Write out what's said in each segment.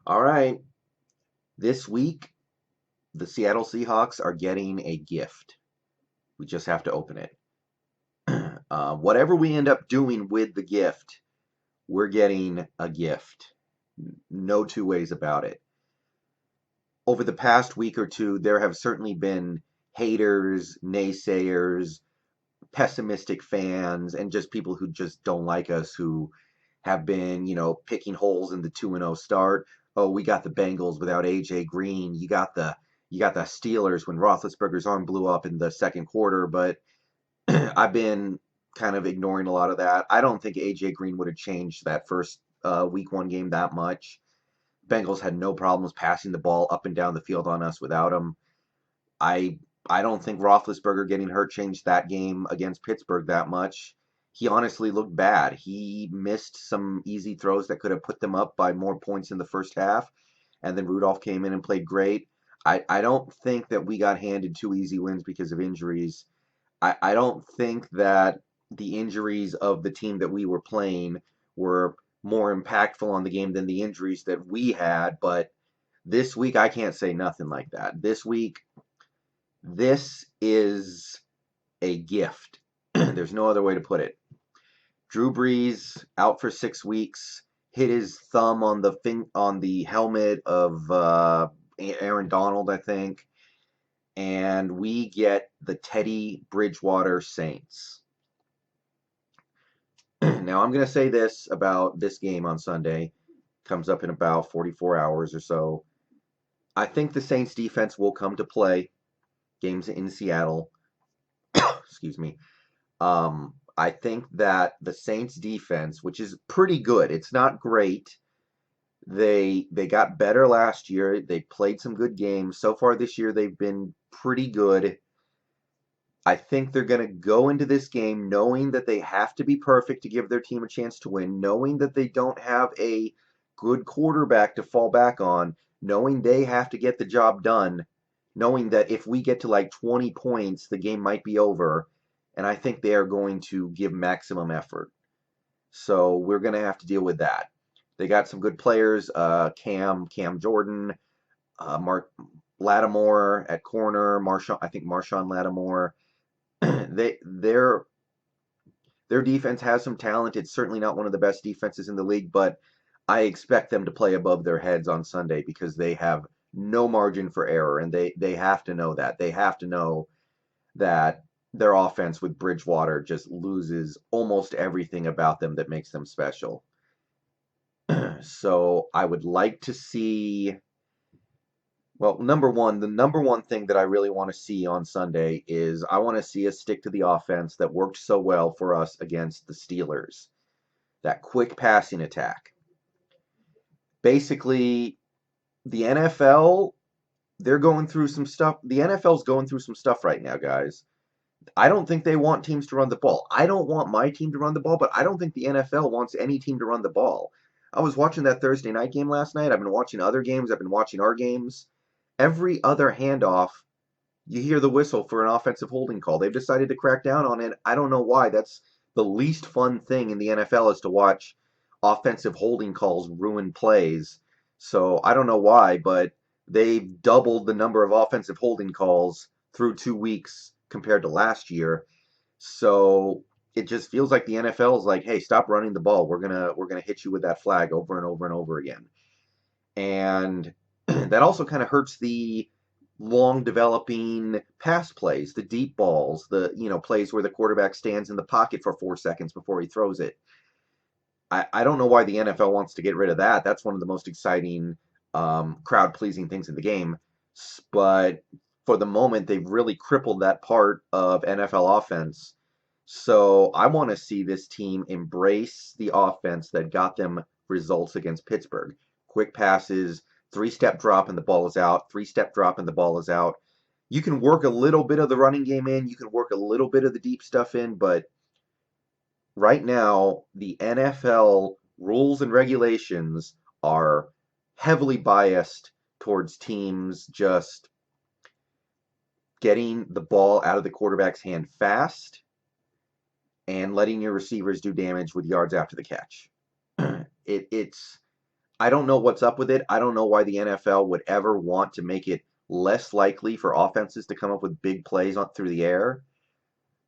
All right. This week, the Seattle Seahawks are getting a gift. We just have to open it. Whatever we end up doing with the gift, we're getting a gift. No two ways about it. Over the past week or two, there have certainly been haters, naysayers, pessimistic fans, and just people who just don't like us who have been, picking holes in the 2-0 start. Oh, we got the Bengals without AJ Green. You got the Steelers when Roethlisberger's arm blew up in the second quarter, but I've been kind of ignoring a lot of that. I don't think AJ Green would have changed that first week one game that much. Bengals had no problems passing the ball up and down the field on us without him. I I don't think Roethlisberger getting hurt changed that game against Pittsburgh that much. He honestly looked bad. He missed some easy throws that could have put them up by more points in the first half, and then Rudolph came in and played great. I don't think that we got handed two easy wins because of injuries. I don't think that the injuries of the team that we were playing were more impactful on the game than the injuries that we had, but this week I can't say nothing like that. This is a gift. There's no other way to put it. Drew Brees out for 6 weeks, hit his thumb on the helmet of Aaron Donald, I think, and we get the Teddy Bridgewater Saints. Now I'm going to say this about this game on Sunday. Comes up in about 44 hours or so. I think the Saints defense will come to play games in Seattle. Excuse me. I think that the Saints defense, which is pretty good, it's not great. They got better last year. They played some good games. So far this year, they've been pretty good. I think they're going to go into this game knowing that they have to be perfect to give their team a chance to win, knowing that they don't have a good quarterback to fall back on, knowing they have to get the job done, knowing that if we get to like 20 points, the game might be over. And I think they are going to give maximum effort. So we're going to have to deal with that. They got some good players, Cam Jordan, Mark Lattimore at corner, I think Marshawn Lattimore. Their defense has some talent. It's certainly not one of the best defenses in the league, but I expect them to play above their heads on Sunday because they have no margin for error, and they have to know that. They have to know that their offense with Bridgewater just loses almost everything about them that makes them special. So I would like to see, well, the number one thing that I really want to see on Sunday is I want to see us stick to the offense that worked so well for us against the Steelers. That quick passing attack. Basically, the NFL, they're going through some stuff. The NFL's going through some stuff right now, guys. I don't think they want teams to run the ball. I don't want my team to run the ball, but I don't think the NFL wants any team to run the ball. I was watching that Thursday night game last night. I've been watching other games. I've been watching our games. Every other handoff, you hear the whistle for an offensive holding call. They've decided to crack down on it. I don't know why. That's the least fun thing in the NFL is to watch offensive holding calls ruin plays. So I don't know why, but they've doubled the number of offensive holding calls through 2 weeks compared to last year. So it just feels like the NFL is like, hey, stop running the ball. We're gonna hit you with that flag over and over and over again. And that also kind of hurts the long developing pass plays, the deep balls, the plays where the quarterback stands in the pocket for 4 seconds before he throws it. I don't know why the NFL wants to get rid of that. That's one of the most exciting, crowd pleasing things in the game. But for the moment, they've really crippled that part of NFL offense. So I want to see this team embrace the offense that got them results against Pittsburgh. Quick passes, three-step drop and the ball is out, three-step drop and the ball is out. You can work a little bit of the running game in, you can work a little bit of the deep stuff in, but right now, the NFL rules and regulations are heavily biased towards teams just getting the ball out of the quarterback's hand fast and letting your receivers do damage with yards after the catch. It's I don't know what's up with it. I don't know why the NFL would ever want to make it less likely for offenses to come up with big plays on through the air,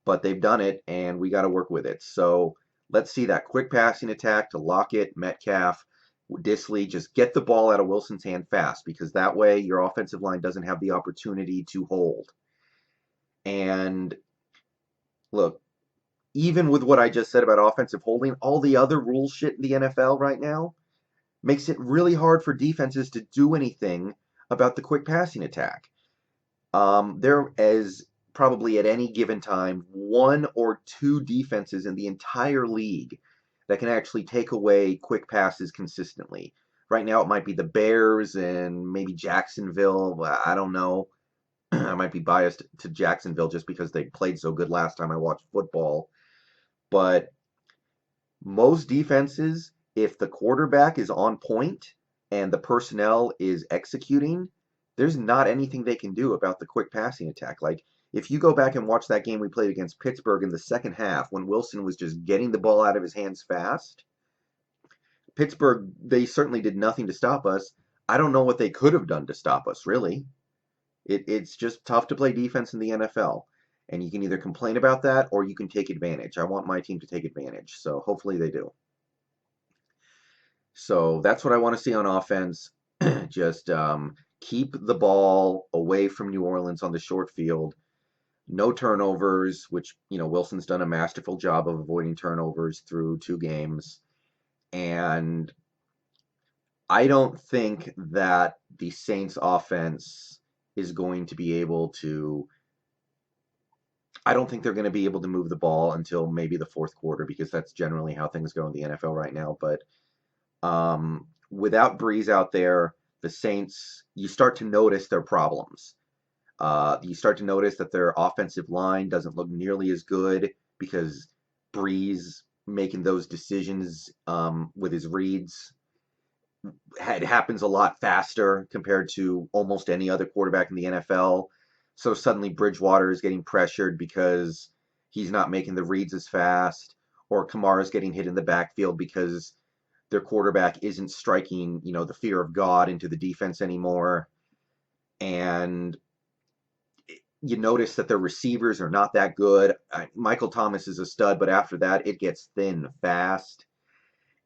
but they've done it, and we got to work with it. So let's see that quick passing attack to Lockett, Metcalf, Disley. Just get the ball out of Wilson's hand fast, because that way your offensive line doesn't have the opportunity to hold. And look, even with what I just said about offensive holding, all the other rule shit in the NFL right now makes it really hard for defenses to do anything about the quick passing attack. There is probably at any given time one or two defenses in the entire league that can actually take away quick passes consistently. Right now, it might be the Bears and maybe Jacksonville. I don't know. I might be biased to Jacksonville just because they played so good last time I watched football. But most defenses, if the quarterback is on point and the personnel is executing, there's not anything they can do about the quick passing attack. Like, if you go back and watch that game we played against Pittsburgh in the second half when Wilson was just getting the ball out of his hands fast, Pittsburgh, they certainly did nothing to stop us. I don't know what they could have done to stop us, really. It's just tough to play defense in the NFL. And you can either complain about that or you can take advantage. I want my team to take advantage, so hopefully they do. So that's what I want to see on offense. Just keep the ball away from New Orleans on the short field. No turnovers, which, Wilson's done a masterful job of avoiding turnovers through 2 games. And I don't think that the Saints offense is going to be able to. I don't think they're going to be able to move the ball until maybe the fourth quarter, because that's generally how things go in the NFL right now. But without Breeze out there, the Saints, you start to notice their problems. You start to notice that their offensive line doesn't look nearly as good because Breeze making those decisions with his reads. It happens a lot faster compared to almost any other quarterback in the NFL. So suddenly Bridgewater is getting pressured because he's not making the reads as fast, or Kamara's getting hit in the backfield because their quarterback isn't striking, the fear of God into the defense anymore. And you notice that their receivers are not that good. Michael Thomas is a stud, but after that, it gets thin fast.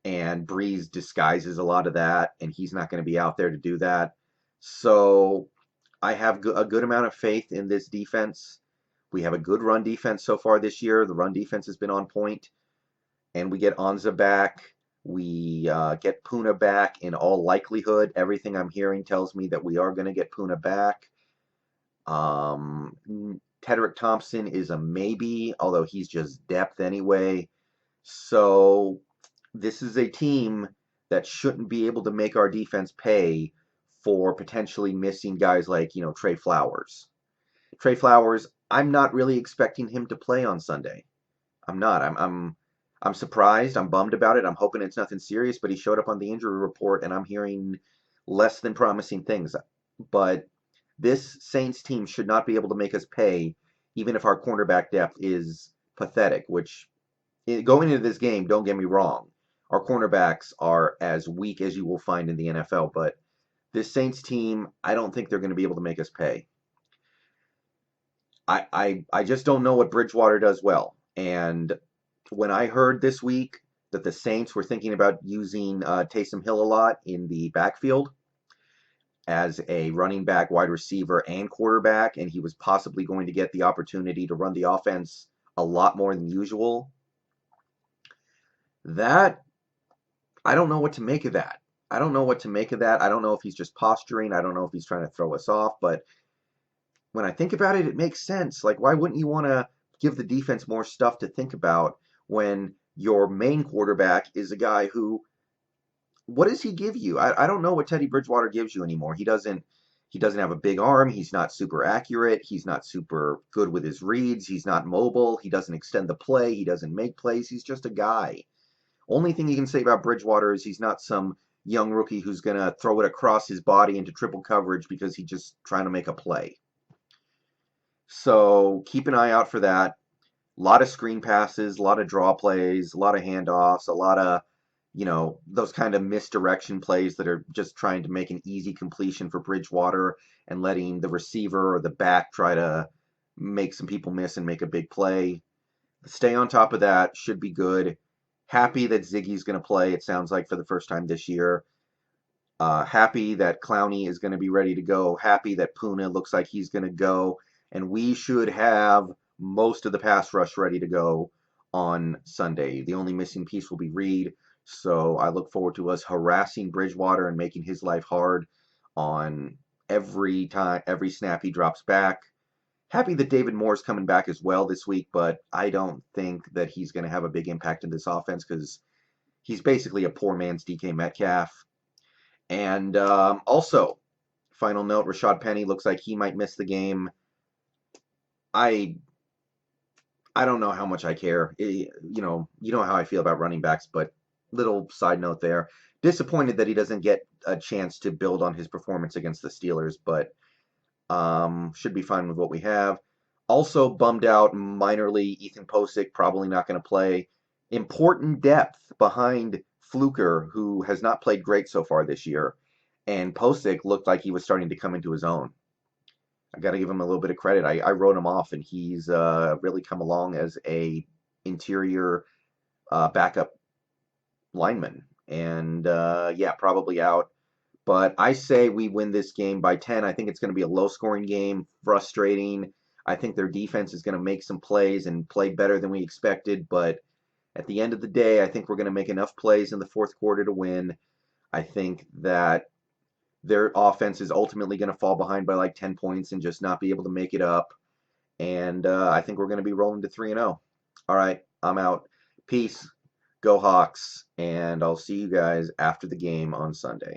And Breeze disguises a lot of that, and he's not going to be out there to do that. So I have a good amount of faith in this defense. We have a good run defense so far this year. The run defense has been on point, and we get Anza back. We get Puna back in all likelihood. Everything I'm hearing tells me that we are going to get Puna back. Tedrick Thompson is a maybe, although he's just depth anyway. So this is a team that shouldn't be able to make our defense pay for potentially missing guys like, Trey Flowers. Trey Flowers, I'm not really expecting him to play on Sunday. I'm not. I'm surprised. I'm bummed about it. I'm hoping it's nothing serious, but he showed up on the injury report and I'm hearing less than promising things. But this Saints team should not be able to make us pay, even if our cornerback depth is pathetic, which going into this game, don't get me wrong, our cornerbacks are as weak as you will find in the NFL, but this Saints team, I don't think they're going to be able to make us pay. I just don't know what Bridgewater does well. And when I heard this week that the Saints were thinking about using Taysom Hill a lot in the backfield as a running back, wide receiver, and quarterback, and he was possibly going to get the opportunity to run the offense a lot more than usual, that I don't know what to make of that. I don't know what to make of that. I don't know if he's just posturing. I don't know if he's trying to throw us off. But when I think about it, it makes sense. Like, why wouldn't you want to give the defense more stuff to think about when your main quarterback is a guy who, what does he give you? I don't know what Teddy Bridgewater gives you anymore. He doesn't have a big arm. He's not super accurate. He's not super good with his reads. He's not mobile. He doesn't extend the play. He doesn't make plays. He's just a guy. Only thing you can say about Bridgewater is he's not some young rookie who's going to throw it across his body into triple coverage because he's just trying to make a play. So keep an eye out for that. A lot of screen passes, a lot of draw plays, a lot of handoffs, a lot of, those kind of misdirection plays that are just trying to make an easy completion for Bridgewater and letting the receiver or the back try to make some people miss and make a big play. Stay on top of that. Should be good. Happy that Ziggy's going to play, it sounds like, for the first time this year. Happy that Clowney is going to be ready to go. Happy that Puna looks like he's going to go. And we should have most of the pass rush ready to go on Sunday. The only missing piece will be Reed. So I look forward to us harassing Bridgewater and making his life hard on every snap he drops back. Happy that David Moore's coming back as well this week, but I don't think that he's going to have a big impact in this offense because he's basically a poor man's DK Metcalf. And also, final note: Rashad Penny looks like he might miss the game. I I don't know how much I care. You know how I feel about running backs, but little side note there. Disappointed that he doesn't get a chance to build on his performance against the Steelers, but should be fine with what we have. Also bummed out minorly Ethan Posick, probably not going to play. Important depth behind Fluker, who has not played great so far this year. And Posick looked like he was starting to come into his own. I got to give him a little bit of credit. I wrote him off, and he's really come along as a interior backup lineman. And yeah, probably out. But I say we win this game by 10. I think it's going to be a low-scoring game, frustrating. I think their defense is going to make some plays and play better than we expected. But at the end of the day, I think we're going to make enough plays in the fourth quarter to win. I think that their offense is ultimately going to fall behind by like 10 points and just not be able to make it up. And I think we're going to be rolling to 3-0. All right, I'm out. Peace. Go Hawks. And I'll see you guys after the game on Sunday.